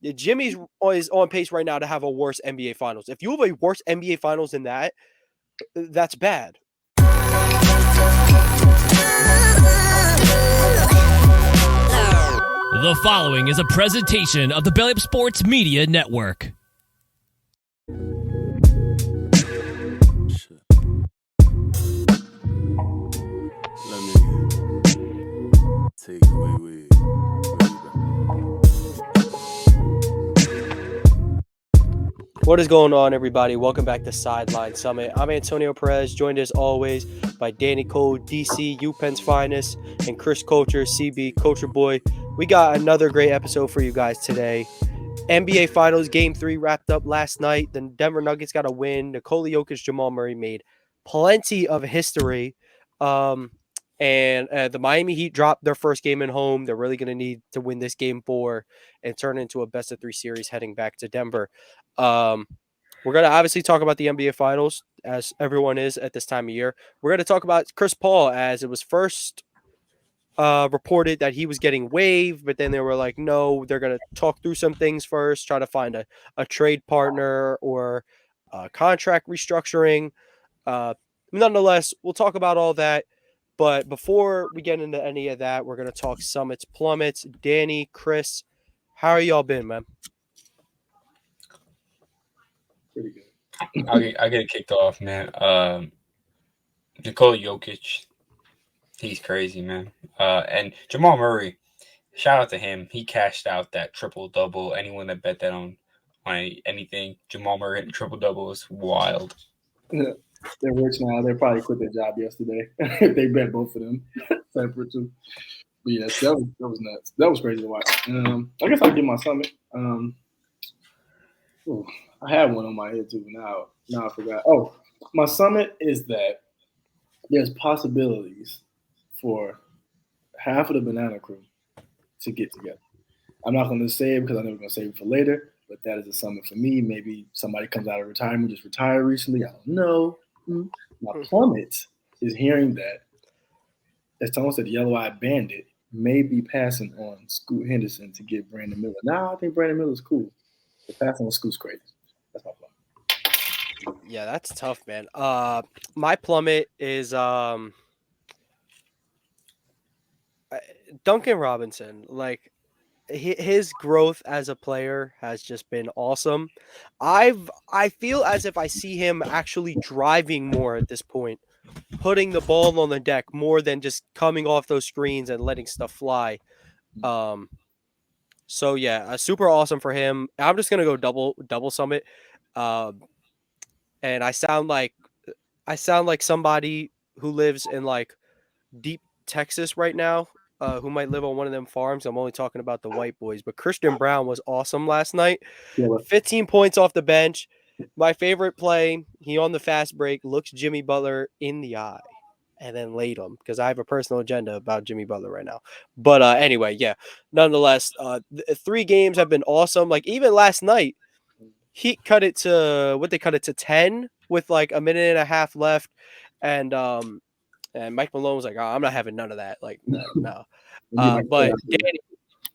Jimmy's is on pace right now to have a worse NBA Finals. If you have a worse NBA Finals than that, that's bad. The following is a presentation of the Belly Up Sports Media Network. Let me take away with. What is going on, everybody? Welcome back to Sideline Summit. I'm Antonio Perez, joined as always by Danny Cole, DC, UPenn's finest, and Chris Culture, CB, Culture Boy. We got another great episode for you guys today. NBA Finals Game 3 wrapped up last night. The Denver Nuggets got a win. Nikola Jokic, Jamal Murray made plenty of history. And the Miami Heat dropped their first game at home. They're really going to need to win this Game 4 and turn into a best-of-3 series heading back to Denver. We're going to obviously talk about the NBA Finals, as everyone is at this time of year. We're going to talk about Chris Paul, as it was first reported that he was getting waived, but then they were like, no, they're going to talk through some things first, try to find a trade partner or contract restructuring. Nonetheless, we'll talk about all that. But before we get into any of that, we're going to talk Summits, Plummets. Danny, Chris, how are y'all been, man? Pretty good. I'll get it kicked off, man. Nikola Jokic, he's crazy, man. And Jamal Murray, shout out to him. He cashed out that triple-double. Anyone that bet that on anything, Jamal Murray hitting triple-double is wild. Yeah, they're rich now. They probably quit their job yesterday. They bet both of them separate too. But yeah, that was nuts. That was crazy to watch. I guess I'll give my Summit. I had one on my head too. Now I forgot. Oh, my Summit is that there's possibilities for half of the Banana Crew to get together. I'm not going to say it because I know we're going to save it for later, but that is a Summit for me. Maybe somebody comes out of retirement, just retired recently. I don't know. My Plummet is hearing that, as Tone said, the Yellow-Eyed Bandit may be passing on Scoot Henderson to get Brandon Miller. Now I think Brandon Miller's cool. The passing on Scoot's crazy. That's my Plummet. Yeah, that's tough, man. My Plummet is Duncan Robinson. Like, his growth as a player has just been awesome. I feel as if I see him actually driving more at this point, putting the ball on the deck more than just coming off those screens and letting stuff fly. So yeah, super awesome for him. I'm just gonna go double Summit. And I sound like somebody who lives in like deep Texas right now, who might live on one of them farms. I'm only talking about the white boys, but Christian Brown was awesome last night. 15 points off the bench. My favorite play, he on the fast break looks Jimmy Butler in the eye and then laid him, because I have a personal agenda about Jimmy Butler right now. But anyway, yeah, nonetheless, 3 games have been awesome. Like, even last night, Heat cut it to 10 with like a minute and a half left, and Mike Malone was like, "Oh, I'm not having none of that." Like, no. But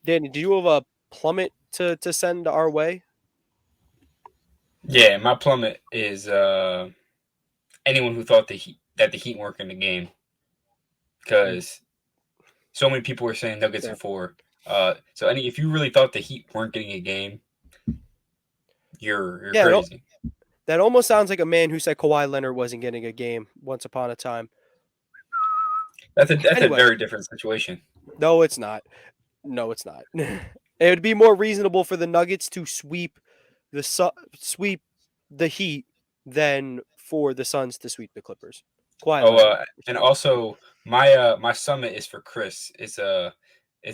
Danny, do you have a Plummet to send our way? Yeah, my Plummet is anyone who thought that the Heat weren't in the game, because so many people were saying Nuggets in 4. So if you really thought the Heat weren't getting a game, you're crazy. That almost sounds like a man who said Kawhi Leonard wasn't getting a game once upon a time. That's a very different situation. No, it's not. It would be more reasonable for the Nuggets to sweep the Heat than for the Suns to sweep the Clippers. And also my Summit is for Chris. It's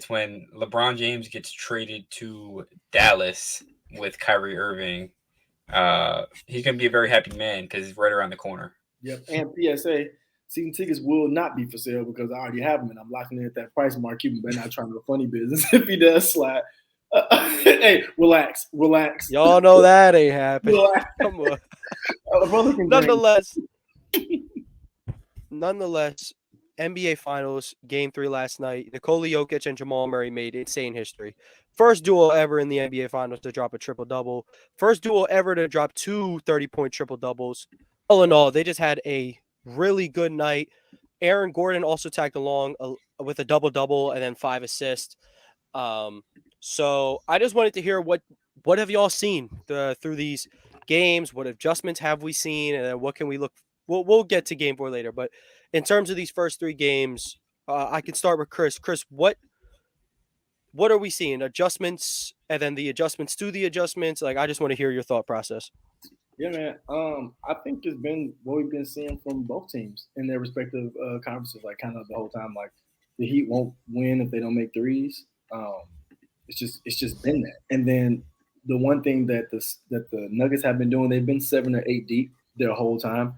when LeBron James gets traded to Dallas with Kyrie Irving. He's going to be a very happy man because he's right around the corner. Yep. And PSA, season tickets will not be for sale because I already have them and I'm locking in at that price mark. Cuban better not try to do a funny business if he does slide. Hey, relax. Y'all know that ain't happening. Come on. Nonetheless, NBA Finals, Game 3 last night. Nikola Jokic and Jamal Murray made insane history. First duo ever in the NBA Finals to drop a triple-double. First duo ever to drop two 30-point triple-doubles. All in all, they just had a really good night. Aaron Gordon also tagged along with a double-double and then 5 assists. So I just wanted to hear what have y'all seen through these games? What adjustments have we seen? And then what can we look we'll get to game 4 later, but in terms of these first 3 games, I can start with Chris. Chris, what are we seeing? Adjustments and then the adjustments to the adjustments? Like, I just want to hear your thought process. Yeah, man. I think it's been what we've been seeing from both teams in their respective conferences, like kind of the whole time. Like the Heat won't win if they don't make threes. It's just been that. And then the one thing that the Nuggets have been doing, they've been 7 or 8 deep their whole time.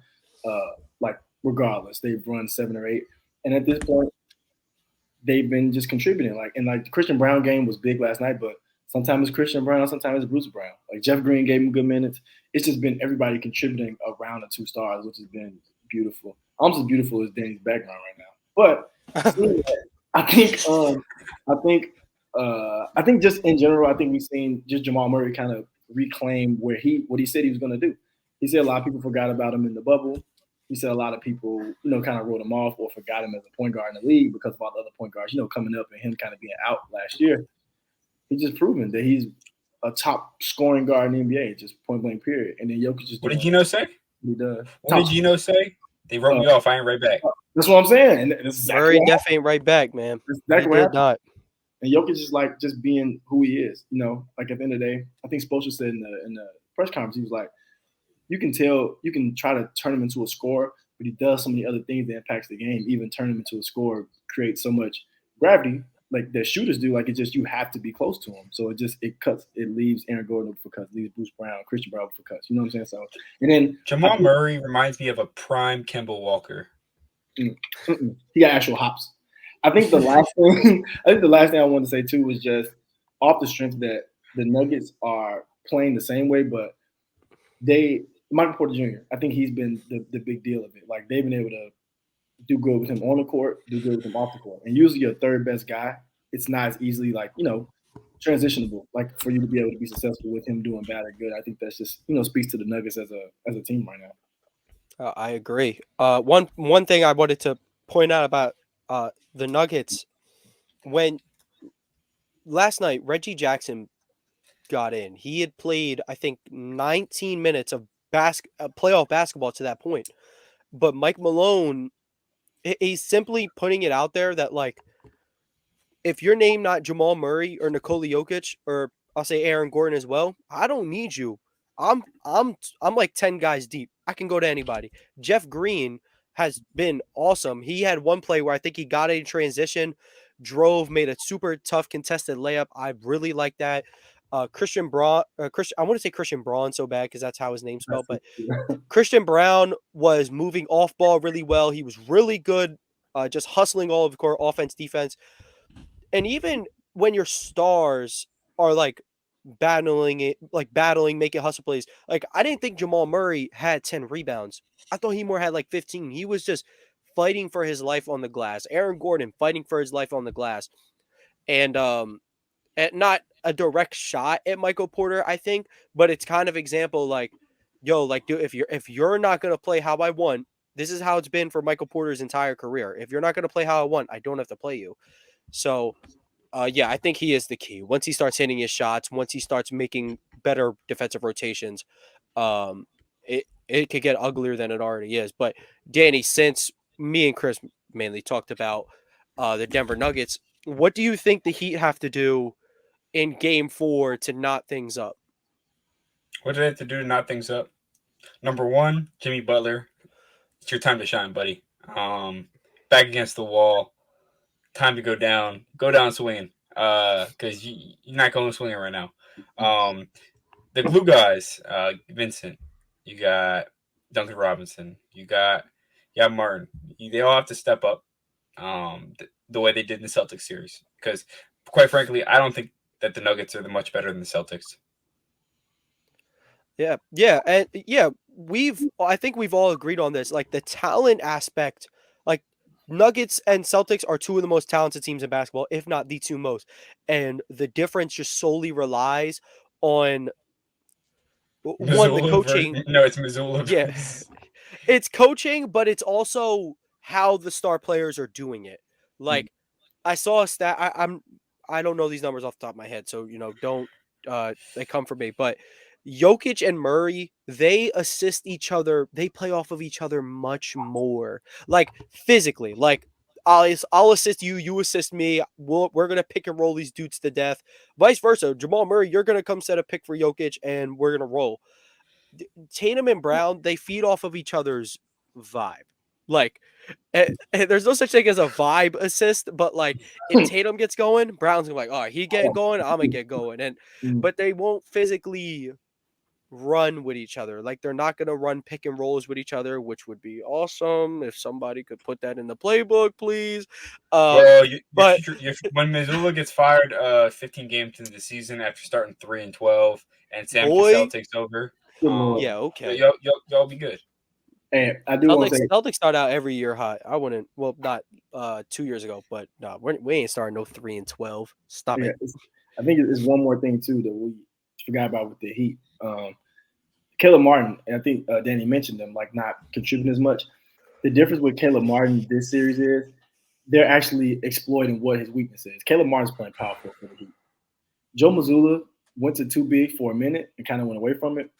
Like regardless, they've run 7 or 8, and at this point, they've been just contributing. Like the Christian Brown game was big last night, but sometimes it's Christian Brown, sometimes it's Bruce Brown. Like Jeff Green gave him good minutes. It's just been everybody contributing around the 2 stars, which has been beautiful. Almost as beautiful as Danny's background right now. But I think just in general, I think we've seen just Jamal Murray kind of reclaim what he said he was going to do. He said a lot of people forgot about him in the bubble. He said a lot of people, kind of wrote him off or forgot him as a point guard in the league because of all the other point guards, coming up and him kind of being out last year. He's just proven that he's a top scoring guard in the NBA, just point blank period. And then Jokic just. What did Gino say? He does. What did Gino say? They wrote me off. I ain't right back. That's what I'm saying. And this is exactly Murray Def ain't right back, man. Exactly he did not. And Jokic is like just being who he is. Like at the end of the day, I think Spoelstra said in the press conference, he was like, you can tell, you can try to turn him into a scorer, but he does so many other things that impacts the game. Even turn him into a scorer creates so much gravity, like that shooters do. Like you have to be close to him. So it leaves Aaron Gordon for cuts, leaves Bruce Brown, Christian Brown for cuts. You know what I'm saying? So, and then Jamal Murray reminds me of a prime Kemba Walker. He got actual hops. I think the last thing I wanted to say too was just off the strength that the Nuggets are playing the same way, but Michael Porter Jr., I think he's been the big deal of it. Like they've been able to do good with him on the court, do good with him off the court. And usually your third best guy, it's not as easily transitionable, like for you to be able to be successful with him doing bad or good. I think that's just, speaks to the Nuggets as a team right now. I agree. One thing I wanted to point out about the Nuggets, when last night Reggie Jackson got in, he had played, I think, 19 minutes of playoff basketball to that point. But Mike Malone, he's simply putting it out there that, like, if your name not Jamal Murray or Nikola Jokic, or I'll say Aaron Gordon as well, I don't need you. I'm like 10 guys deep. I can go to anybody. Jeff Green has been awesome. He had one play where I think he got a transition, made a super tough contested layup. I really like that. Christian Braun, I want to say Christian Braun so bad because that's how his name's spelled, but Christian Braun was moving off ball really well. He was really good, just hustling all of the court, offense, defense. And even when your stars are battling, making hustle plays, like I didn't think Jamal Murray had 10 rebounds. I thought he more had 15. He was just fighting for his life on the glass. Aaron Gordon fighting for his life on the glass. And not a direct shot at Michael Porter, I think, but it's kind of example dude, if you're not going to play how I want, this is how it's been for Michael Porter's entire career. If you're not going to play how I want, I don't have to play you. So, yeah, I think he is the key. Once he starts hitting his shots, once he starts making better defensive rotations, it could get uglier than it already is. But Danny, since me and Chris mainly talked about the Denver Nuggets, what do you think the Heat have to do in Game 4 to knot things up? What do they have to do to knot things up? Number one, Jimmy Butler. It's your time to shine, buddy. Back against the wall. Time to go down swinging. Because you're not going swinging right now. The glue guys, Vincent. You got Duncan Robinson. You got Martin. They all have to step up the way they did in the Celtics series. Because, quite frankly, I don't think that the Nuggets are much better than the Celtics. Yeah, and I think we've all agreed on this. Like the talent aspect, like Nuggets and Celtics are two of the most talented teams in basketball, if not the two most. And the difference just solely relies on one, the Missoula coaching. versus no, it's Missoula Yeah, versus it's coaching, but it's also how the star players are doing it. Like I saw a stat. I don't know these numbers off the top of my head, so don't they come from me. But Jokic and Murray, they assist each other. They play off of each other much more, like physically. Like I'll assist you, you assist me. We're gonna pick and roll these dudes to death. Vice versa, Jamal Murray, you're gonna come set a pick for Jokic, and we're gonna roll. Tatum and Brown, they feed off of each other's vibe. Like, there's no such thing as a vibe assist, but like if Tatum gets going, Brown's gonna be like, oh, he getting going, I'm gonna get going, and but they won't physically run with each other. Like they're not gonna run pick and rolls with each other, which would be awesome if somebody could put that in the playbook, please. Well, But when Missoula gets fired 15 games into the season after starting 3-12 and Sam Cassell boy, takes over, Good Lord. yeah, okay. y'all be good. And I do want to say, Celtics start out every year hot. I wouldn't. Well, not 2 years ago, but no, we ain't starting no 3-12. Stop yeah, it. I think it's one more thing too that we forgot about with the Heat. Caleb Martin, and I think Danny mentioned them, like not contributing as much. The difference with Caleb Martin this series is they're actually exploiting what his weakness is. Caleb Martin's playing powerful for the Heat. Joe Mazzulla went to too big for a minute and kind of went away from it.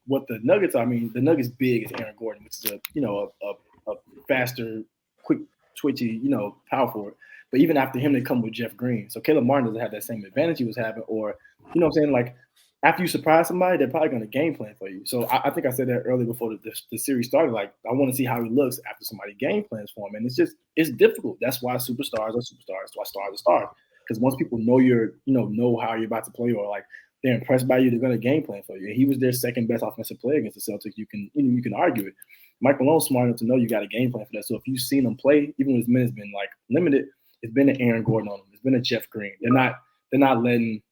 What the Nuggets are, I mean, the Nuggets big is Aaron Gordon, which is a faster, quick, twitchy, power forward. But even after him, they come with Jeff Green. So Caleb Martin doesn't have that same advantage he was having, or you know what I'm saying? Like after you surprise somebody, they're probably going to game plan for you. So I think I said that earlier before the series started. Like I want to see how he looks after somebody game plans for him, and it's difficult. That's why superstars are superstars. That's why stars are stars. Because once people know know how you're about to play, or like they're impressed by you, they're going to game plan for you. And he was their second best offensive player against the Celtics. You can argue it. Mike Malone's smart enough to know you got a game plan for that. So if you've seen him play, even when his minutes been like limited, it's been an Aaron Gordon on him. It's been a Jeff Green. They're not letting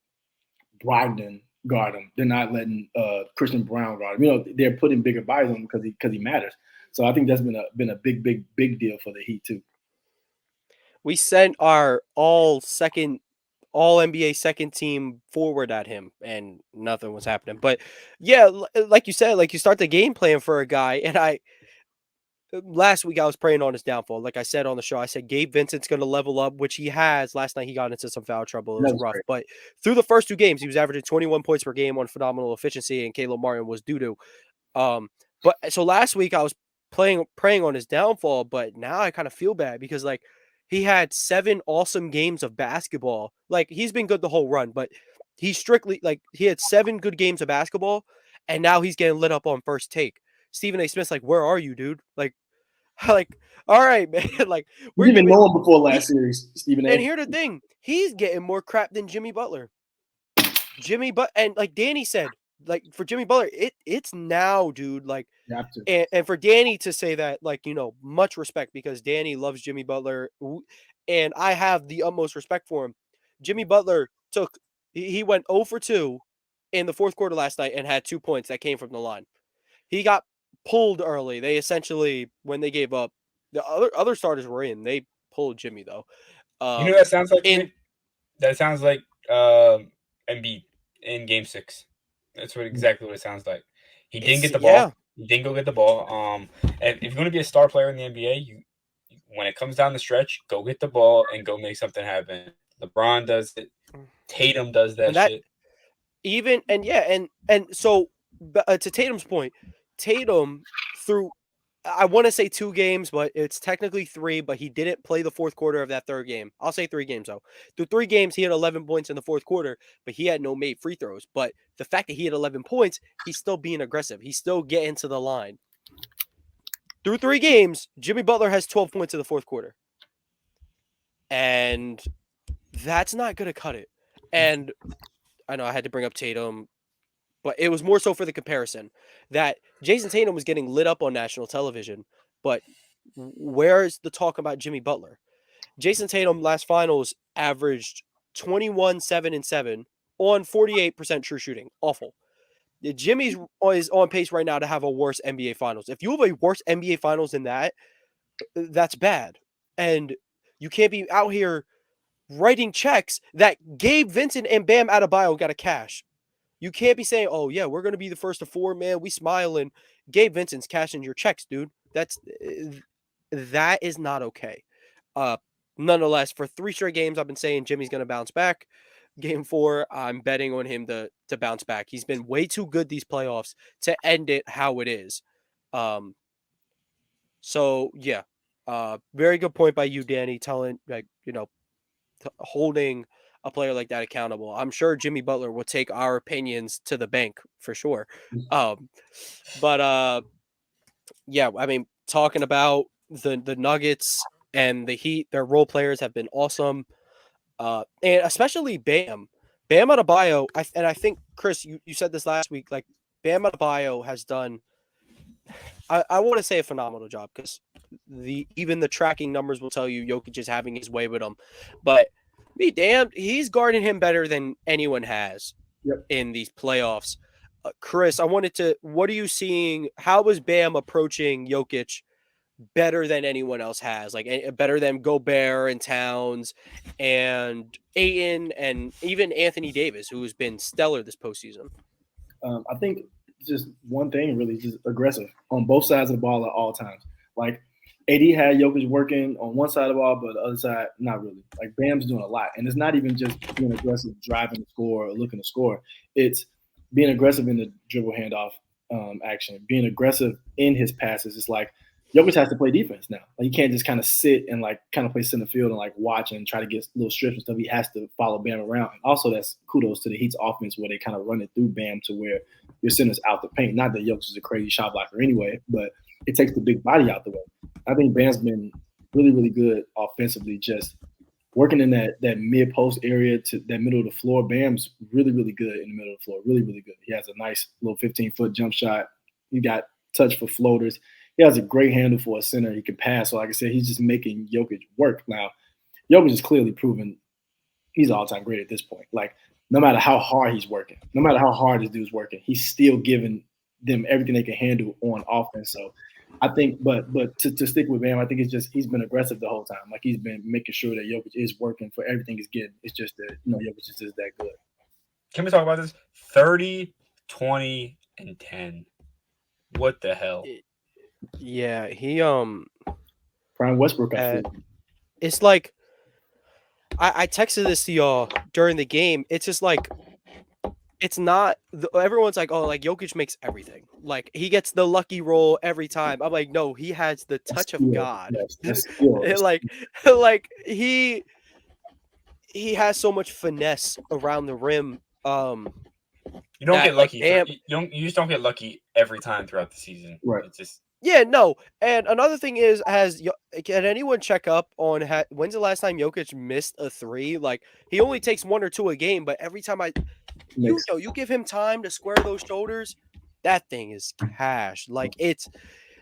Brogdon guard him. They're not letting Christian Brown guard him. They're putting bigger bodies on him because he matters. So I think that's been a big deal for the Heat too. We sent our all NBA second team forward at him, and nothing was happening. But yeah, like you said, like you start the game plan for a guy, and last week I was praying on his downfall. Like I said on the show, I said Gabe Vincent's going to level up, which he has. Last night he got into some foul trouble. It was rough. Great. But through the first two games, he was averaging 21 points per game on phenomenal efficiency, and Caleb Martin was doo-doo. But so last week I was praying on his downfall, but now I kind of feel bad because like he had 7 awesome games of basketball. Like he's been good the whole run, but he had 7 good games of basketball, and now he's getting lit up on first take. Stephen A. Smith's like, where are you, dude? Like, all right, man. Like, we didn't even know him before last series, Stephen A. And here's the thing: he's getting more crap than Jimmy Butler. And like Danny said, like for Jimmy Butler, it's now, dude. Like, and for Danny to say that, like, much respect because Danny loves Jimmy Butler, and I have the utmost respect for him. Jimmy Butler he went 0 for 2 in the fourth quarter last night and had 2 points that came from the line. He got pulled early. They essentially, when they gave up, the other starters were in. They pulled Jimmy though. That sounds like that sounds like Embiid in Game 6. That's exactly what it sounds like. He didn't get the ball. Yeah. He didn't go get the ball. And if you're going to be a star player in the NBA, when it comes down the stretch, go get the ball and go make something happen. LeBron does it. Tatum does that shit. So to Tatum's point, Tatum through I want to say 2 games, but it's technically 3, but he didn't play the fourth quarter of that third game. I'll say 3 games though. Through 3 games, he had 11 points in the fourth quarter, but he had no made free throws. But the fact that he had 11 points, he's still being aggressive. He's still getting to the line. Through 3 games, Jimmy Butler has 12 points in the fourth quarter. And that's not going to cut it. And I know I had to bring up Tatum, but it was more so for the comparison that Jason Tatum was getting lit up on national television. But where's the talk about Jimmy Butler? Jason Tatum last finals averaged 21, 7, and 7 on 48% true shooting. Awful. Jimmy's is on pace right now to have a worse NBA finals. If you have a worse NBA finals than that, that's bad. And you can't be out here writing checks that Gabe Vincent and Bam Adebayo got to cash. You can't be saying, "Oh yeah, we're gonna be the first to 4, man. We smiling." Gabe Vincent's cashing your checks, dude. That is not okay. Uh, Nonetheless, for 3 straight games, I've been saying Jimmy's gonna bounce back. Game 4, I'm betting on him to bounce back. He's been way too good these playoffs to end it how it is. So yeah, very good point by you, Danny. Telling holding a player like that accountable. I'm sure Jimmy Butler will take our opinions to the bank for sure. But yeah, I mean, talking about the Nuggets and the Heat, their role players have been awesome. And especially Bam Adebayo. I think Chris, you said this last week. Like Bam Adebayo has done. I want to say a phenomenal job because even the tracking numbers will tell you Jokic is having his way with him, but be damned, he's guarding him better than anyone has in these playoffs. Chris, what are you seeing? How is Bam approaching Jokic better than anyone else has? Like better than Gobert and Towns and Ayton and even Anthony Davis, who has been stellar this postseason. I think just one thing really, just aggressive on both sides of the ball at all times. Like AD had Jokic working on one side of the ball, but the other side, not really. Like Bam's doing a lot. And it's not even just being aggressive, driving to score or looking to score. It's being aggressive in the dribble handoff action, being aggressive in his passes. It's like Jokic has to play defense now. Like, he can't just kind of sit and like kind of play center field and like watch and try to get little strips and stuff. He has to follow Bam around. And also, that's kudos to the Heat's offense where they kind of run it through Bam to where your center's out the paint. Not that Jokic is a crazy shot blocker anyway, but it takes the big body out the way. I think Bam's been really, really good offensively, just working in that mid-post area to that middle of the floor. Bam's really, really good in the middle of the floor, really, really good. He has a nice little 15-foot jump shot. He got touch for floaters. He has a great handle for a center. He can pass. So, like I said, he's just making Jokic work. Now, Jokic is clearly proven he's all-time great at this point. Like, no matter how hard he's working, no matter how hard this dude's working, he's still giving them everything they can handle on offense. So, I think, but to stick with Bam, I think it's just he's been aggressive the whole time. Like, he's been making sure that Jokic is working for everything he's getting. It's just that, Jokic is just that good. Can we talk about this? 30, 20, and 10. What the hell? Yeah, he Brian Westbrook. It's like I texted this to y'all during the game. It's just like it's not everyone's like, oh, like Jokic makes everything. Like he gets the lucky roll every time. I'm like, no, he has the touch of God. like he has so much finesse around the rim. You don't get lucky. You just don't get lucky every time throughout the season. Right. It's just no. And another thing is, can anyone check up on when's the last time Jokic missed a 3? Like he only takes 1 or 2 a game, but every time you give him time to square those shoulders, that thing is cash. Like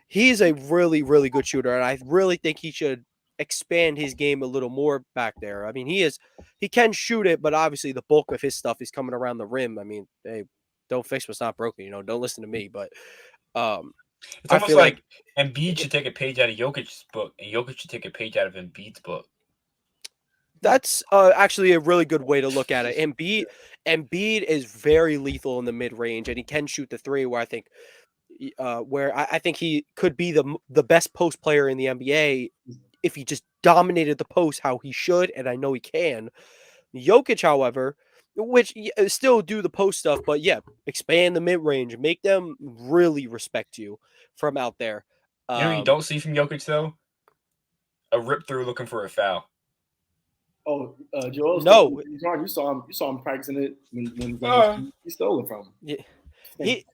he's a really, really good shooter, and I really think he should expand his game a little more back there. I mean, he can shoot it, but obviously the bulk of his stuff is coming around the rim. I mean, hey, don't fix what's not broken, don't listen to me. But it's almost like Embiid should take a page out of Jokic's book, and Jokic should take a page out of Embiid's book. That's actually a really good way to look at it. Embiid is very lethal in the mid range, and he can shoot the 3. Where I think, I think he could be the best post player in the NBA if he just dominated the post how he should, and I know he can. Jokic, however, which still do the post stuff, but yeah, expand the mid range, make them really respect you from out there. You know what you don't see from Jokic though? A rip through looking for a foul. Oh, Joel. No, you saw him practicing it when he stole it from him. Yeah.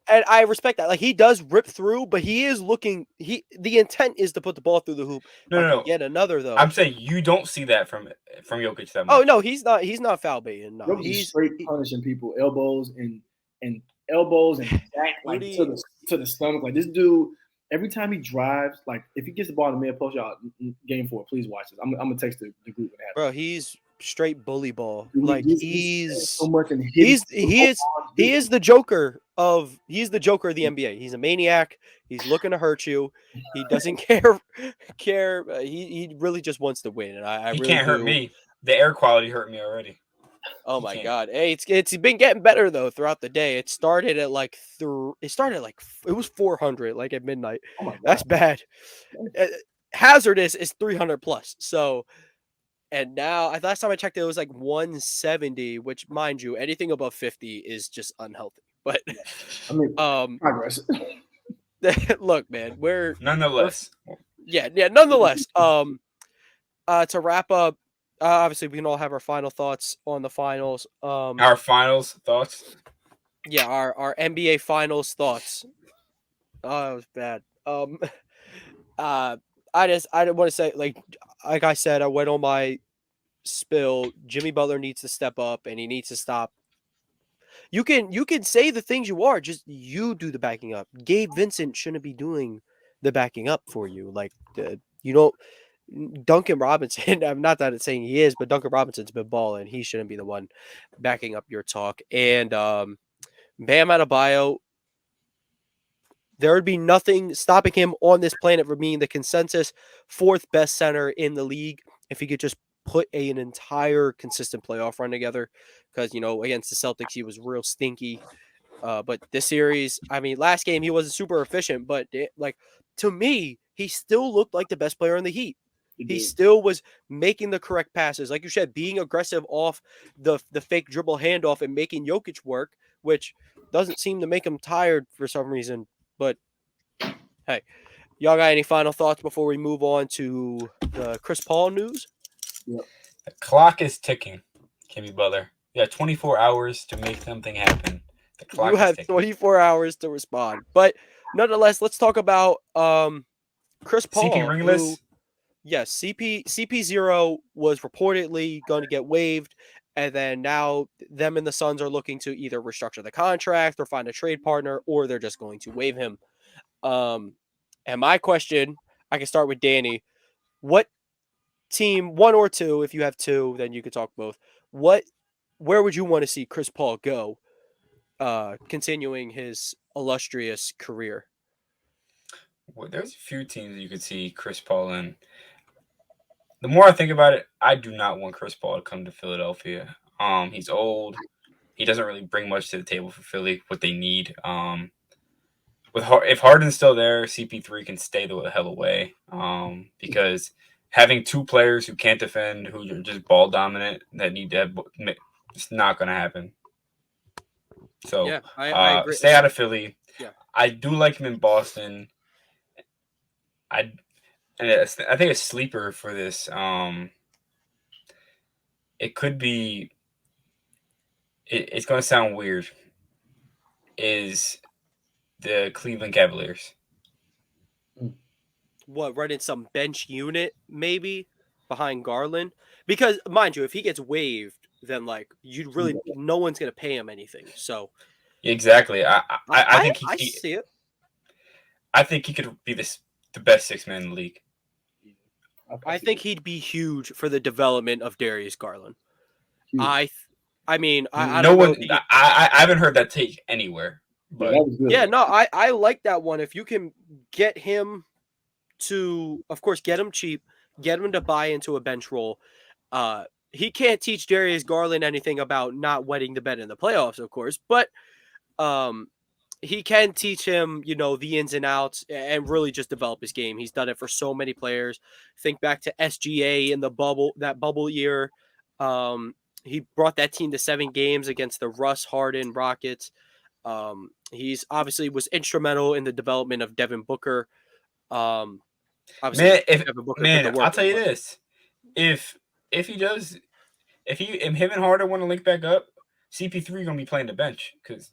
And I respect that. Like he does rip through, but he is looking. The intent is to put the ball through the hoop. No. Yet another though. I'm saying you don't see that from Jokic that much. Oh no, he's not foul baiting. No, he's straight punishing people, elbows and back like to the stomach. Like this dude, every time he drives, like if he gets the ball in the mid post, y'all game 4, please watch this. I'm gonna text the group. Bro, he's straight bully ball. Dude, like he's so much and he is the Joker he's the Joker of the NBA. He's a maniac. He's looking to hurt you. He doesn't care. He really just wants to win, and I He really can't hurt do. me. The air quality hurt me already. Oh He my can't. God! Hey, it's been getting better though throughout the day. It started at like it was 400 like at midnight. Oh my That's God. bad. Uh, Hazardous is 300 plus. So and now last time I checked it was like 170, which mind you, anything above 50 is just unhealthy. But I mean, um, progress. look, man, we're Nonetheless, yeah. Nonetheless, to wrap up, obviously we can all have our final thoughts on the finals. our finals thoughts. Yeah, our NBA finals thoughts. Oh, it was bad. Uh, I don't want to say like I said, I went on my spill. Jimmy Butler needs to step up, and he needs to stop. You can say the things you are, just you do the backing up. Gabe Vincent shouldn't be doing the backing up for you. Like you don't. Duncan Robinson, I'm not that it's saying he is, but Duncan Robinson's been balling. He shouldn't be the one backing up your talk. And Bam Adebayo, there would be nothing stopping him on this planet from being the consensus fourth best center in the league if he could just put an entire consistent playoff run together. Because, against the Celtics, he was real stinky. But this series, I mean, last game, he wasn't super efficient. But, to me, he still looked like the best player in the Heat. He still was making the correct passes. Like you said, being aggressive off the fake dribble handoff and making Jokic work, which doesn't seem to make him tired for some reason. But hey, y'all got any final thoughts before we move on to the Chris Paul news? The clock is ticking, Jimmy Butler. You got 24 hours to make something happen. The clock You is have ticking. 24 hours to respond. But nonetheless, let's talk about Chris Paul. CP ringless. Who, yes, CP0 was reportedly going to get waived. And then now them and the Suns are looking to either restructure the contract or find a trade partner, or they're just going to waive him. And my question, I can start with Danny. What team, one or two, if you have two, then you could talk both. Where would you want to see Chris Paul go, continuing his illustrious career? Well, there's a few teams you could see Chris Paul in. The more I think about it, I do not want Chris Paul to come to Philadelphia. He's old. He doesn't really bring much to the table for Philly, what they need. If Harden's still there, CP3 can stay the hell away. Because having two players who can't defend, who are just ball dominant, that need to it's not going to happen. So Yeah, I agree. Stay out of Philly. Yeah. I do like him in Boston. I think a sleeper for this. It could be. It's going to sound weird. Is the Cleveland Cavaliers? What, right in some bench unit maybe behind Garland? Because mind you, if he gets waived, then no one's gonna pay him anything. So Exactly. I think I see it. I think he could be the best six man in the league. I think he'd be huge for the development of Darius Garland. Huge. I mean, I no don't one. know. I haven't heard that take anywhere. But that was good. Yeah, no, I like that one. If you can get him to, of course, get him cheap, get him to buy into a bench role. He can't teach Darius Garland anything about not wetting the bed in the playoffs, of course, but he can teach him, the ins and outs and really just develop his game. He's done it for so many players. Think back to SGA in that bubble year. He brought that team to 7 games against the Russ Harden Rockets. He's obviously was instrumental in the development of Devin Booker. Devin Booker I'll tell you this: if him and Harden want to link back up, CP3 gonna be playing the bench because.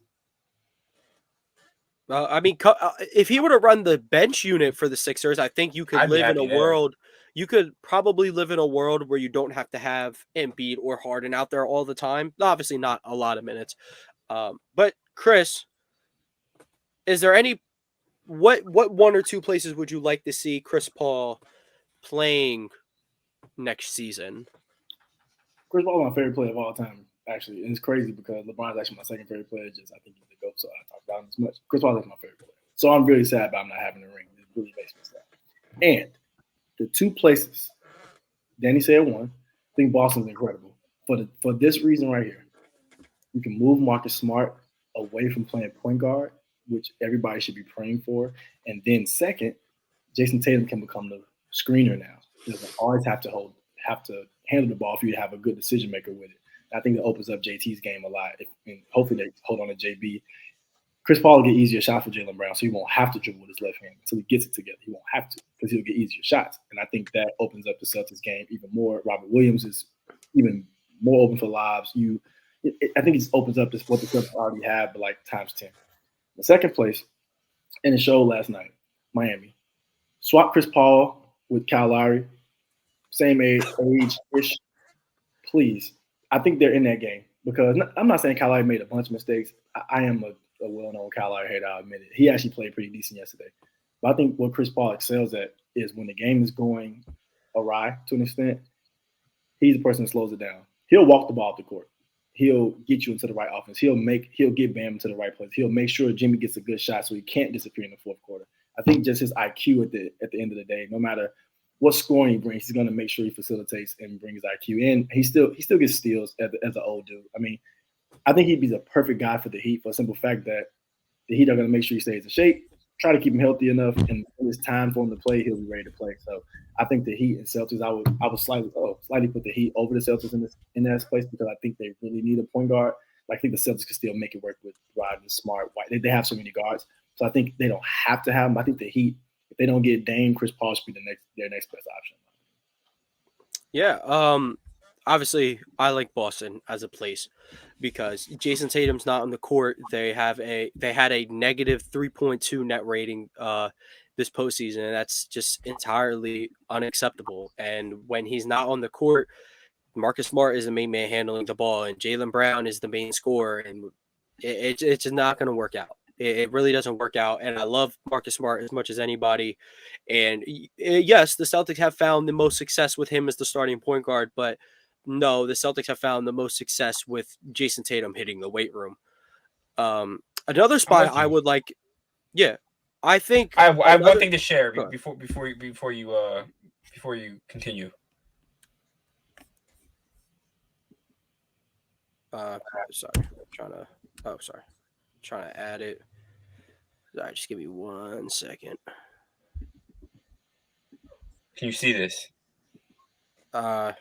If he were to run the bench unit for the Sixers, I think you could I'd be live in a happy there. world. You could probably live in a world where you don't have to have Embiid or Harden out there all the time. Obviously, not a lot of minutes. But Chris, is there what one or two places would you like to see Chris Paul playing next season? Chris Paul is my favorite player of all time, actually. And it's crazy because LeBron's actually my second favorite player. I think he's the GOAT, so I talk about him as much. Chris Paul is my favorite player. So I'm really sad about him not having a ring. It really makes me sad. And the two places, Danny said one, I think Boston's incredible. For this reason right here, you can move Marcus Smart away from playing point guard, which everybody should be praying for. And then second, Jason Tatum can become the screener now. He doesn't always have to handle the ball for you to have a good decision maker with it. I think that opens up JT's game a lot. And hopefully they hold on to JB. Chris Paul will get easier shots for Jaylen Brown, so he won't have to dribble with his left hand until he gets it together. He won't have to because he'll get easier shots. And I think that opens up the Celtics game even more. Robert Williams is even more open for lobs. I think it opens up what the Celtics already have, but like times 10. The second place, and it showed last night, Miami. Swap Chris Paul with Kyle Lowry, same age-ish, please. I think they're in that game because I'm not saying Kyle Lowry made a bunch of mistakes. I am a well-known Kyle Lowry hater, I'll admit it. He actually played pretty decent yesterday. But I think what Chris Paul excels at is when the game is going awry to an extent, he's the person that slows it down. He'll walk the ball off the court. He'll get you into the right offense. He'll get Bam into the right place. He'll make sure Jimmy gets a good shot so he can't disappear in the fourth quarter. I think just his IQ at the end of the day, no matter what scoring he brings, he's going to make sure he facilitates and brings IQ in. He still gets steals as an old dude. I mean, I think he'd be the perfect guy for the Heat for the simple fact that the Heat are going to make sure he stays in shape, try to keep him healthy enough, and when it's time for him to play, he'll be ready to play. So I think the Heat and Celtics, I would slightly put the Heat over the Celtics in that place because I think they really need a point guard. I think the Celtics can still make it work with Rodman, Smart, White. They have so many guards, so I think they don't have to have them. I think the Heat, if they don't get Dame, Chris Paul should be their next best option. Yeah. Obviously, I like Boston as a place because Jason Tatum's not on the court. They had a negative 3.2 net rating this postseason, and that's just entirely unacceptable. And when he's not on the court, Marcus Smart is the main man handling the ball, and Jaylen Brown is the main scorer, and it's just not going to work out. It really doesn't work out, and I love Marcus Smart as much as anybody. And yes, the Celtics have found the most success with him as the starting point guard, but no, the Celtics have found the most success with Jason Tatum hitting the weight room. Another spot I would like, yeah, I think I have one thing to share before you continue. Trying to add it. Sorry, just give me 1 second. Can you see this? Not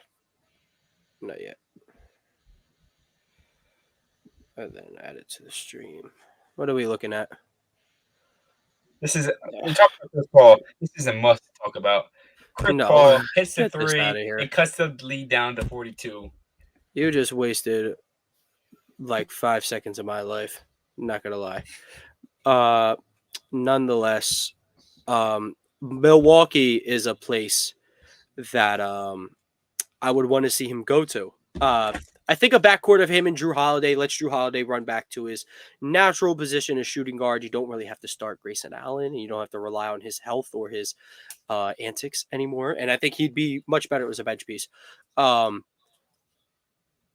yet. And then add it to the stream. What are we looking at? This is we're talking about Chris Paul. This is a must to talk about. Chris Paul hits the three and cuts the lead down to 42. You just wasted like 5 seconds of my life. I'm not gonna lie. Nonetheless, Milwaukee is a place that I would want to see him go to. I think a backcourt of him and Drew Holiday lets Drew Holiday run back to his natural position as shooting guard. You don't really have to start Grayson Allen, and you don't have to rely on his health or his antics anymore. And I think he'd be much better as a bench piece.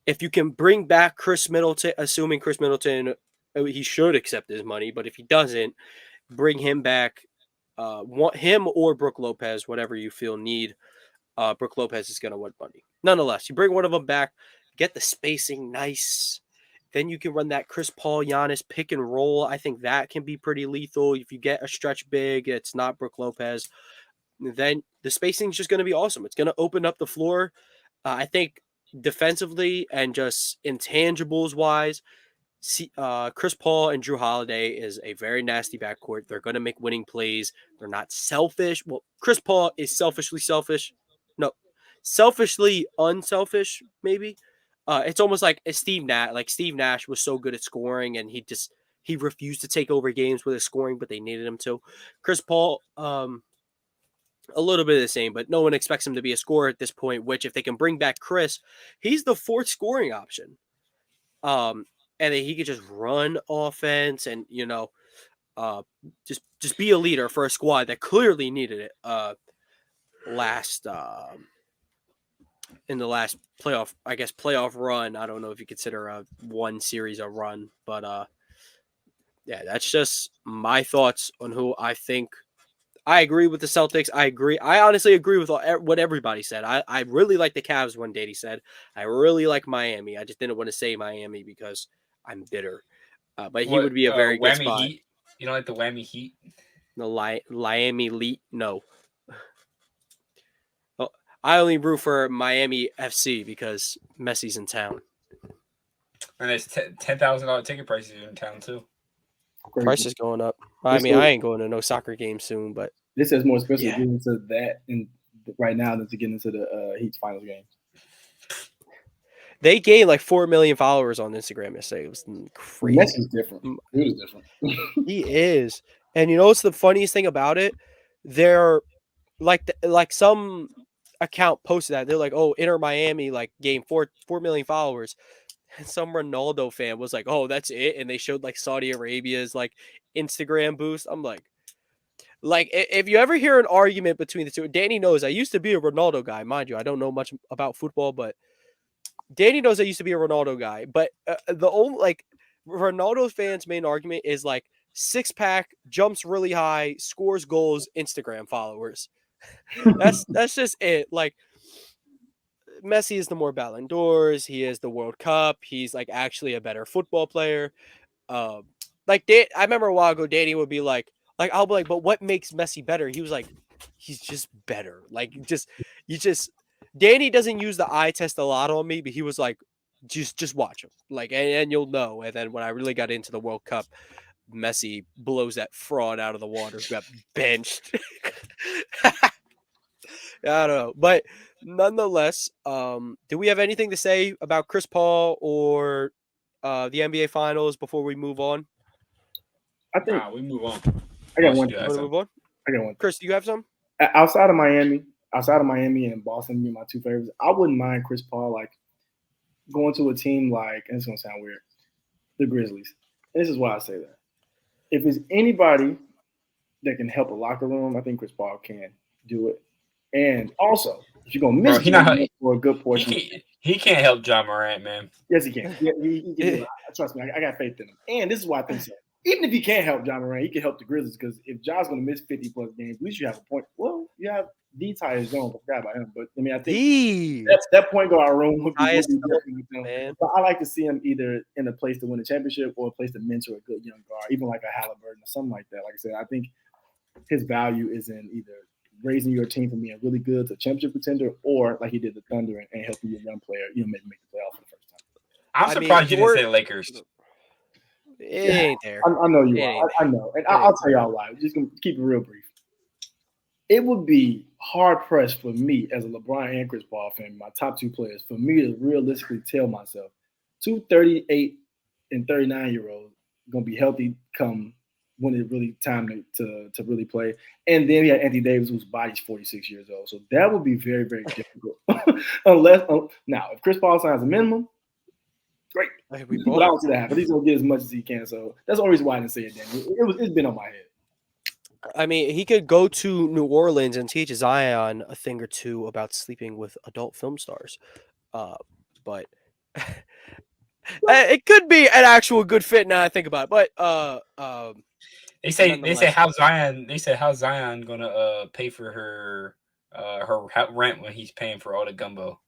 If you can bring back Chris Middleton, assuming Chris Middleton, he should accept his money, but if he doesn't, bring him back. Want him or Brook Lopez, whatever you feel need. Brook Lopez is going to want money. Nonetheless, you bring one of them back, get the spacing nice. Then you can run that Chris Paul, Giannis pick and roll. I think that can be pretty lethal. If you get a stretch big, it's not Brook Lopez, then the spacing is just going to be awesome. It's going to open up the floor. I think defensively and just intangibles wise, Chris Paul and Drew Holiday is a very nasty backcourt. They're going to make winning plays. They're not selfish. Well, Chris Paul is selfishly selfish. No, selfishly unselfish, maybe. It's almost like Steve Nash. Like Steve Nash was so good at scoring, and he refused to take over games with his scoring, but they needed him to. Chris Paul, a little bit of the same, but no one expects him to be a scorer at this point, which if they can bring back Chris, he's the fourth scoring option. And then he could just run offense and, just be a leader for a squad that clearly needed it in the last playoff run. I don't know if you consider one series a run, but Yeah, that's just my thoughts on who I think. I agree with the Celtics. I honestly agree with what everybody said. I really like the Cavs when Danny said. I really like Miami. I just didn't want to say Miami because I'm bitter. But he What would be a very good whammy spot. heat? You don't like the whammy heat? The Miami Elite, no. Oh, I only root for Miami FC because Messi's in town. And there's $10,000 ticket prices in town too. Price is going up. I This mean, is- I ain't going to no soccer game soon, but This is more expensive Yeah. to get into that right now than to get into the Heat's finals game. they gained like 4 million followers on Instagram yesterday. It was crazy. Messi's different. Dude is different. He is. And you know what's the funniest thing about it? They're like some account posted that. They're like, "Oh, Inter Miami like gained 4 million followers." And some Ronaldo fan was like, "Oh, that's it." And they showed like Saudi Arabia's like Instagram boost. I'm like if you ever hear an argument between the two, Danny knows I used to be a Ronaldo guy, mind you. I don't know much about football, but Danny knows I used to be a Ronaldo guy. But the only Ronaldo fans' main argument is like 6-pack, jumps really high, scores goals, Instagram followers. That's just it. Like Messi is the more Ballon d'Ors. He is the World Cup. He's like actually a better football player. Um, I remember a while ago, Danny would be like I'll be like, but what makes Messi better? He was like, he's just better. Like Danny doesn't use the eye test a lot on me, but he was like, just watch him, like, and you'll know. And then when I really got into the World Cup, Messi blows that fraud out of the water. Who got benched. I don't know, but nonetheless, do we have anything to say about Chris Paul or the NBA Finals before we move on? I think We move on. I got one. You Want got to move on? I got one. Chris, do you have some? Outside of Miami and Boston being my two favorites, I wouldn't mind Chris Paul like going to a team like, and it's gonna sound weird, the Grizzlies. This is why I say that. If it's anybody that can help a locker room, I think Chris Paul can do it. And also, if you're gonna miss for a good portion, he can't help John Morant, man. Yes, he can. Yeah, he can do it. Trust me, I got faith in him. And this is why I think so. Even if he can't help John Morant, he can help the Grizzlies because if John's going to miss 50-plus games, at least you have a point. Well, you have Tyus Jones. I forgot about him. But, I mean, I think that point guard room would be different with him. Man. But I like to see him either in a place to win a championship or a place to mentor a good young guard, even like a Halliburton or something like that. Like I said, I think his value is in either raising your team from being really good to a championship contender or like he did the Thunder and helping your young player, maybe make the playoffs for the first time. I'm surprised you didn't say Lakers. It ain't there. I know you are. I know. And I'll tell y'all why. Just gonna keep it real brief. It would be hard-pressed for me as a LeBron and Chris Paul fan, my top two players, for me to realistically tell myself 2 38 and 39-year-olds going to be healthy come when it's really time to really play. And then we had Anthony Davis, whose body's 46 years old. So that would be very, very difficult. Now, if Chris Paul signs a minimum, great. But I don't see that happen. He's going to get as much as he can. So that's the only reason why I didn't say it then. It's been on my head. I mean, he could go to New Orleans and teach Zion a thing or two about sleeping with adult film stars. But it could be an actual good fit now I think about it. But they say how Zion gonna pay for her rent when he's paying for all the gumbo.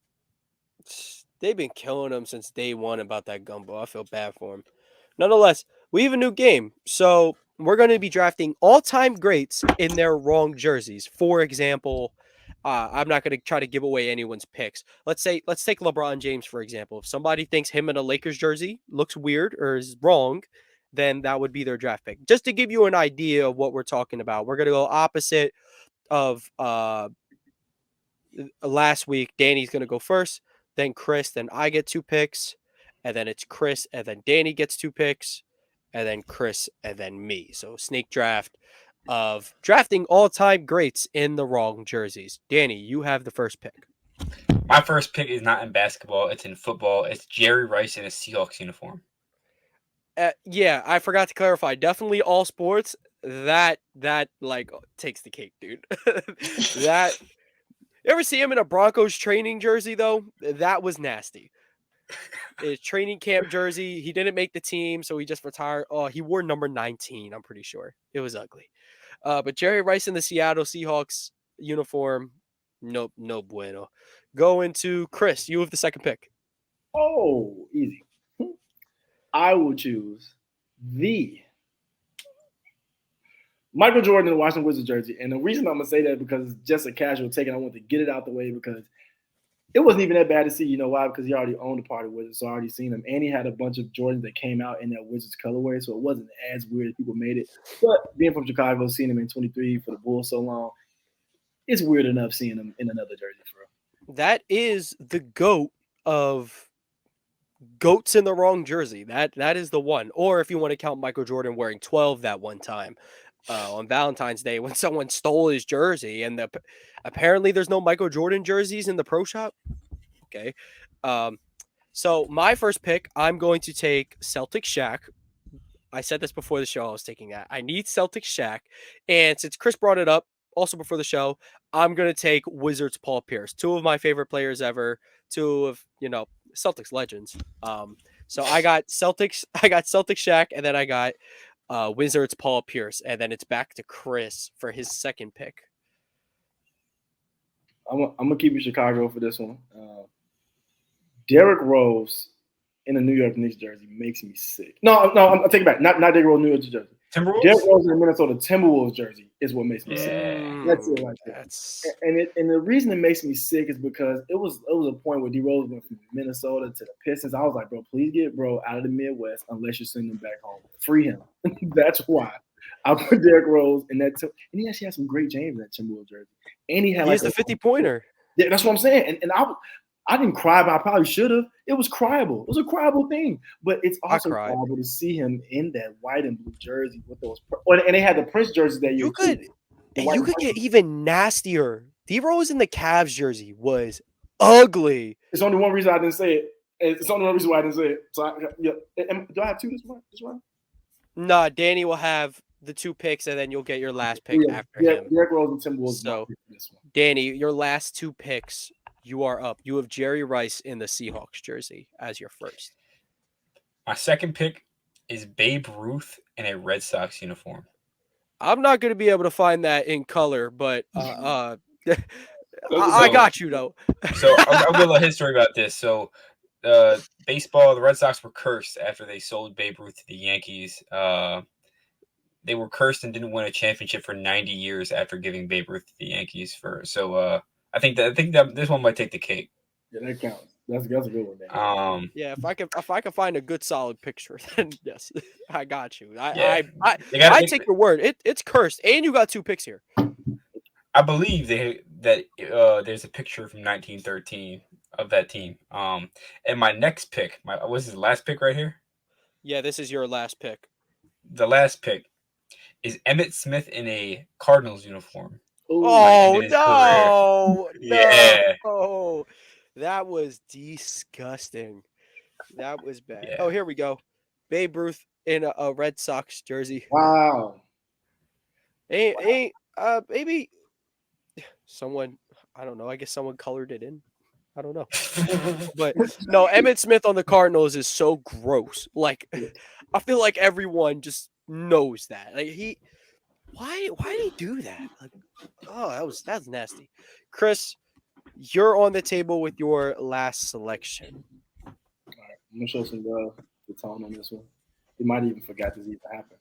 They've been killing him since day one about that gumbo. I feel bad for him. Nonetheless, we have a new game. So we're going to be drafting all-time greats in their wrong jerseys. For example, I'm not going to try to give away anyone's picks. Let's take LeBron James, for example. If somebody thinks him in a Lakers jersey looks weird or is wrong, then that would be their draft pick. Just to give you an idea of what we're talking about, we're going to go opposite of last week. Danny's going to go first, then Chris, then I get 2 picks, and then it's Chris, and then Danny gets 2 picks, and then Chris, and then me. So snake draft of drafting all-time greats in the wrong jerseys. Danny, you have the first pick. My first pick is not in basketball. It's in football. It's Jerry Rice in a Seahawks uniform. Yeah, I forgot to clarify. Definitely all sports. That like takes the cake, dude. You ever see him in a Broncos training jersey, though? That was nasty. His training camp jersey. He didn't make the team, so he just retired. Oh, he wore number 19. I'm pretty sure it was ugly. But Jerry Rice in the Seattle Seahawks uniform, nope, no bueno. Going to Chris. You have the second pick. Oh, easy. I will choose the Michael Jordan in the Washington Wizards jersey. And the reason I'm going to say that because it's just a casual take and I want to get it out the way because it wasn't even that bad to see. You know why? Because he already owned a part of Wizards, so I already seen him. And he had a bunch of Jordans that came out in that Wizards colorway, so it wasn't as weird as people made it. But being from Chicago, seeing him in 23 for the Bulls so long, it's weird enough seeing him in another jersey for real. That is the GOAT of goats in the wrong jersey. That is the one. Or if you want to count Michael Jordan wearing 12 that one time on Valentine's Day when someone stole his jersey, and apparently there's no Michael Jordan jerseys in the pro shop. Okay, so my first pick, I'm going to take Celtic Shaq. I said this before the show. I was taking that. I need Celtic Shaq, and since Chris brought it up, also before the show, I'm gonna take Wizards Paul Pierce. Two of my favorite players ever. Two of Celtics legends. So I got Celtics. I got Celtic Shaq, and then I got Wizards Paul Pierce, and then it's back to Chris for his second pick. I'm gonna keep it Chicago for this one. Derrick Rose in a New York Knicks jersey makes me sick. No, I'll take it back. Not Derrick Rose New York jersey. Timberwolves? Derrick Rose in the Minnesota Timberwolves jersey is what makes me sick. That's it right there. And the reason it makes me sick is because it was a point where D Rose went from Minnesota to the Pistons. I was like, bro, please get bro out of the Midwest unless you send him back home. Free him. That's why I put Derrick Rose in that. And he actually had some great James in that Timberwolves jersey. And he had the 50-pointer. Yeah, that's what I'm saying. And I didn't cry, but I probably should have. It was criable. It was a criable thing. But it's also criable to see him in that white and blue jersey with those. And they had the Prince jerseys that you could get even nastier. D Rose in the Cavs jersey was ugly. It's only one reason I didn't say it. It's only one reason why I didn't say it. So do I have two this one? Nah, Danny will have the two picks, and then you'll get your last pick after him. Derrick Rose and Timberwolves. So, Danny, your last two picks. You are up. You have Jerry Rice in the Seahawks jersey as your first. My second pick is Babe Ruth in a Red Sox uniform. I'm not going to be able to find that in color, but I got you, though. So I'll give a little history about this. So baseball, the Red Sox were cursed after they sold Babe Ruth to the Yankees. They were cursed and didn't win a championship for 90 years after giving Babe Ruth to the Yankees. I think that this one might take the cake. Yeah, that counts. That's a good one. Man. Yeah, if I can find a good solid picture, then yes, I got you. I take your word. It's cursed, and you got two picks here. I believe that there's a picture from 1913 of that team. And my next pick, what's his last pick right here? Yeah, this is your last pick. The last pick is Emmitt Smith in a Cardinals uniform. Oh no! Yeah. Oh, that was disgusting. That was bad. Yeah. Oh, here we go. Babe Ruth in a Red Sox jersey. Wow. Maybe someone. I don't know. I guess someone colored it in. I don't know. But no, Emmitt Smith on the Cardinals is so gross. Like, I feel like everyone just knows that. Like Why did he do that? Like, oh, that's nasty. Chris, you're on the table with your last selection. All right, I'm gonna show some love to Tom on this one. He might even forgot this even happened.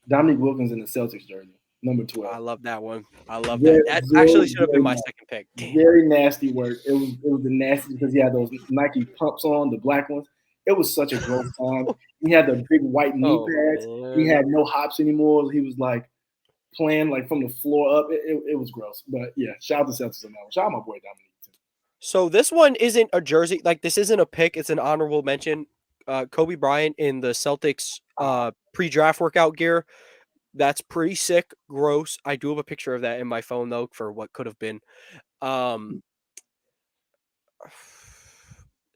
Dominique Wilkins in the Celtics jersey, number 12. I love that one. I love that. That actually should have been my second pick. Very nasty work. It was the nasty because he had those Nike pumps on, the black ones. It was such a gross time. He had the big white knee pads. Man. He had no hops anymore. He was like playing like from the floor up. It was gross. But yeah, shout out to Celtics on that one. Shout out my boy Dominique too. So this one isn't a jersey. Like this isn't a pick. It's an honorable mention. Kobe Bryant in the Celtics pre-draft workout gear. That's pretty sick. Gross. I do have a picture of that in my phone though for what could have been.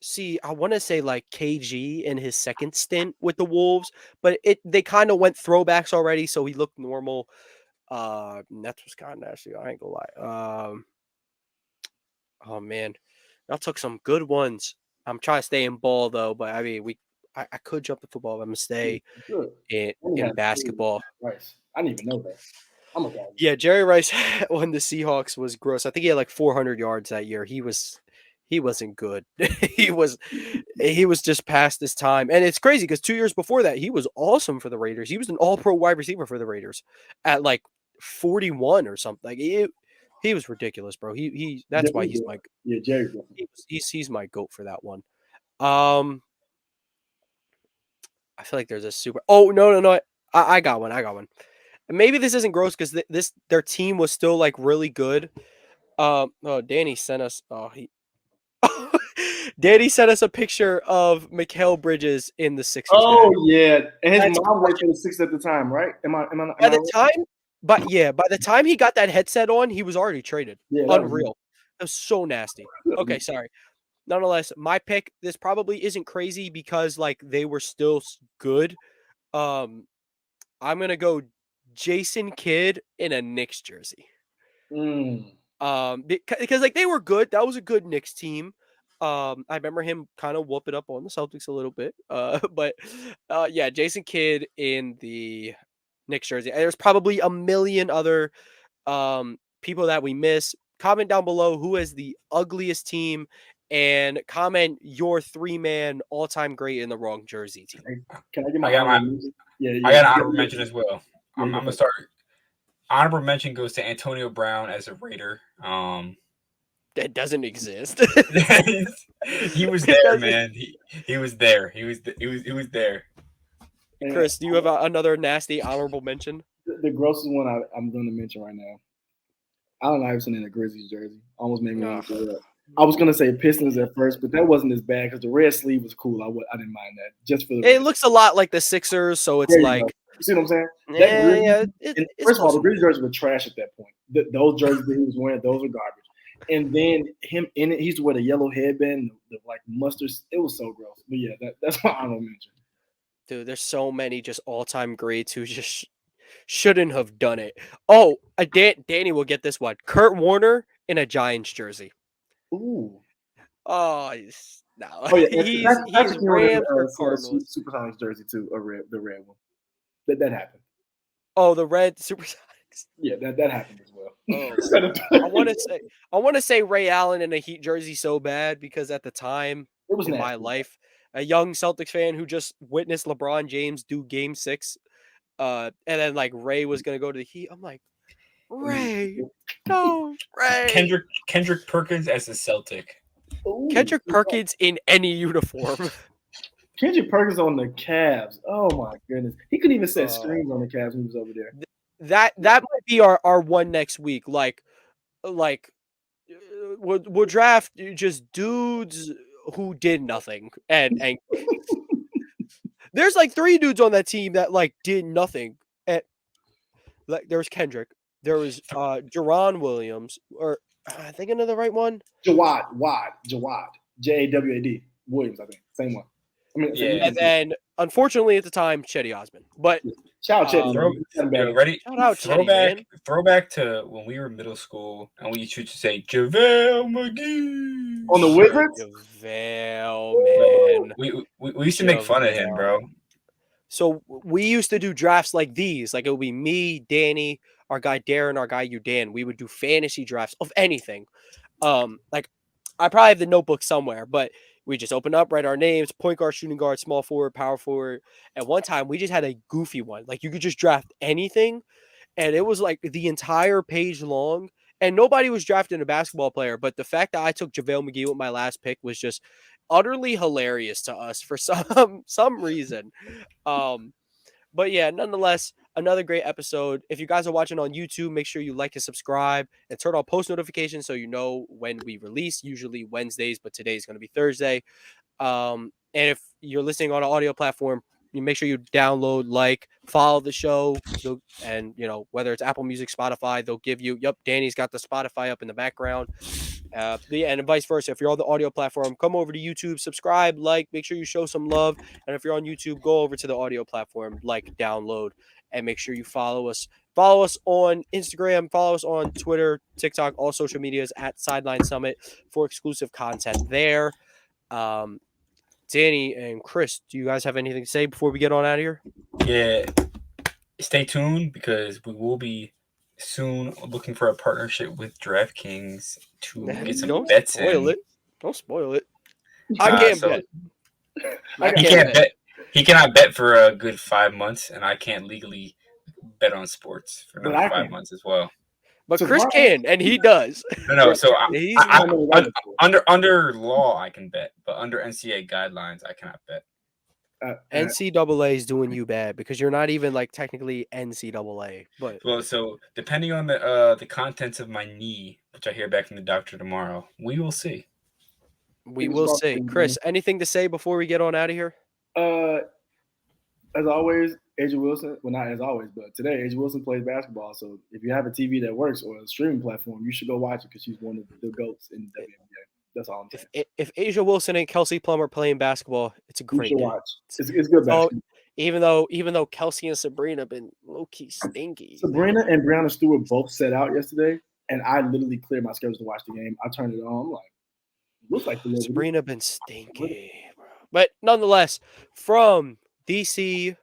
See, I want to say like KG in his second stint with the Wolves, but they kind of went throwbacks already, so he looked normal. That was kind of nasty. I ain't gonna lie. Oh man, y'all took some good ones. I'm trying to stay in ball though, but I mean, I could jump to football. I'm gonna stay Good. in basketball. Rice. I didn't even know that. I'm a guy. Yeah, Jerry Rice when the Seahawks was gross. I think he had like 400 yards that year. He wasn't good. he was just past his time. And it's crazy because 2 years before that, he was awesome for the Raiders. He was an all-pro wide receiver for the Raiders at like 41 or something. Like he was ridiculous, bro. That's why he's my Jerry. He's my GOAT for that one. I feel like there's a super. Oh no! I got one. And maybe this isn't gross because their team was still like really good. Oh, Danny sent us. Danny sent us a picture of Mikal Bridges in the Sixers. Oh yeah, and his mom worked for the Sixers at the time, right? By the time he got that headset on, he was already traded. Yeah, unreal. That was so nasty. Okay, sorry. Nonetheless, my pick. This probably isn't crazy because like they were still good. I'm gonna go Jason Kidd in a Knicks jersey. Because like they were good. That was a good Knicks team. I remember him kind of whooping up on the Celtics a little bit. But yeah, Jason Kidd in the Knicks jersey. And there's probably a million other people that we miss. Comment down below who is the ugliest team and comment your 3-man all-time great in the wrong jersey team. Can I get my I got an honorable mention as well. I'm gonna start. Honorable mention goes to Antonio Brown as a Raider. That doesn't exist. He was there, man. He was there. He was there. Chris, do you have another nasty honorable mention? The grossest one I'm going to mention right now. Allen Iverson in a Grizzlies jersey almost made me want to throw it up. I was gonna say Pistons at first, but that wasn't as bad because the red sleeve was cool. I didn't mind that. Just for it looks a lot like the Sixers, so it's like you see what I'm saying? First of all, the Grizzlies jerseys were trash at that point. Those jerseys that he was wearing, those are garbage. And then him in it, he used to wear the yellow headband, the like mustard. It was so gross. But yeah, that's my honorable mention. Dude, there's so many just all-time greats who just shouldn't have done it. Oh, Danny will get this one. Kurt Warner in a Giants jersey. Ooh. Oh, no. Oh, yeah. He's Rams or Cardinals. Supersonics jersey too, the red one. That happened. Oh, the red Supersonics. Yeah, that happened as well. Oh, I want to say Ray Allen in a Heat jersey so bad because at the time it was in my life, a young Celtics fan who just witnessed LeBron James do Game 6, and then like Ray was gonna go to the Heat. I'm like, Ray, no, Ray. Kendrick Perkins as a Celtic. Ooh, Kendrick Perkins in any uniform. Kendrick Perkins on the Cavs. Oh my goodness, he couldn't even set screens on the Cavs when he was over there. That might be our one next week. Like we'll draft just dudes who did nothing, and there's like 3 dudes on that team that like did nothing. And like there was Kendrick, there was Jaron Williams, or I think another right one. Jawad, Jawad Williams, I think same one. I mean, yeah. And then unfortunately at the time, Chetty Osman. But shout out Chetty. Ready? Shout out Chetty, throwback to when we were in middle school and we used to say JaVale McGee on the Wizards. JaVale, man. We used to make fun of him, bro. So we used to do drafts like these. Like it would be me, Danny, our guy Darren, our guy Dan. We would do fantasy drafts of anything. Like I probably have the notebook somewhere, but we just open up, write our names, point guard, shooting guard, small forward, power forward. And one time we just had a goofy one. Like you could just draft anything. And it was like the entire page long. And nobody was drafting a basketball player. But the fact that I took JaVale McGee with my last pick was just utterly hilarious to us for some reason. But yeah, nonetheless, another great episode. If you guys are watching on YouTube, make sure you like and subscribe and turn on post notifications so you know when we release, usually Wednesdays, but today is going to be Thursday. And if you're listening on an audio platform, you make sure you download, follow the show, and whether it's Apple Music, Spotify, they'll give you. Yep, Danny's got the Spotify up in the background. And vice versa. If you're on the audio platform, come over to YouTube, subscribe, make sure you show some love. And if you're on YouTube, go over to the audio platform, download, and make sure you follow us. Follow us on Instagram, follow us on Twitter, TikTok, all social medias at Sideline Summit for exclusive content there. Danny and Chris, do you guys have anything to say before we get on out of here? Yeah, stay tuned because we will be soon looking for a partnership with DraftKings to get some Don't bets spoil in. it. Don't spoil it. I can't bet. He can't bet. He cannot bet for a good 5 months, and I can't legally bet on sports for But another I 5 can. months as well. But So Chris why- can, and he does. No. So He's under law, I can bet, but under NCAA guidelines, I cannot bet. NCAA is doing you bad because you're not even like technically NCAA. But Well, so depending on the contents of my knee, which I hear back from the doctor tomorrow, we will see. we will see. Chris, anything to say before we get on out of here? As always, Asia Wilson. Well, not as always, but today Asia Wilson plays basketball. So if you have a TV that works or a streaming platform, you should go watch it because she's one of the GOATs in the WNBA. That's all I'm saying. If Asia Wilson and Kelsey Plum are playing basketball, it's a You great should game. watch. It's good So basketball. even though Kelsey and Sabrina have been low key stinky. Sabrina and Brianna Stewart both set out yesterday, and I literally cleared my schedule to watch the game. I turned it on. I'm like, looks like the Sabrina been stinky, bro. But nonetheless, from DC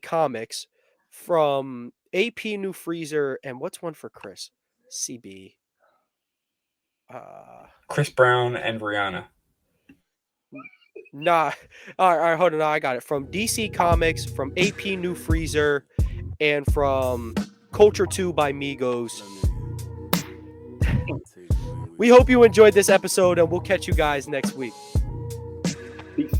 Comics, from AP New Freezer, and what's one for Chris? CB. Chris Brown and Rihanna. Nah. All right, hold on. I got it. From DC Comics, from AP New Freezer, and from Culture 2 by Migos. We hope you enjoyed this episode, and we'll catch you guys next week. Peace.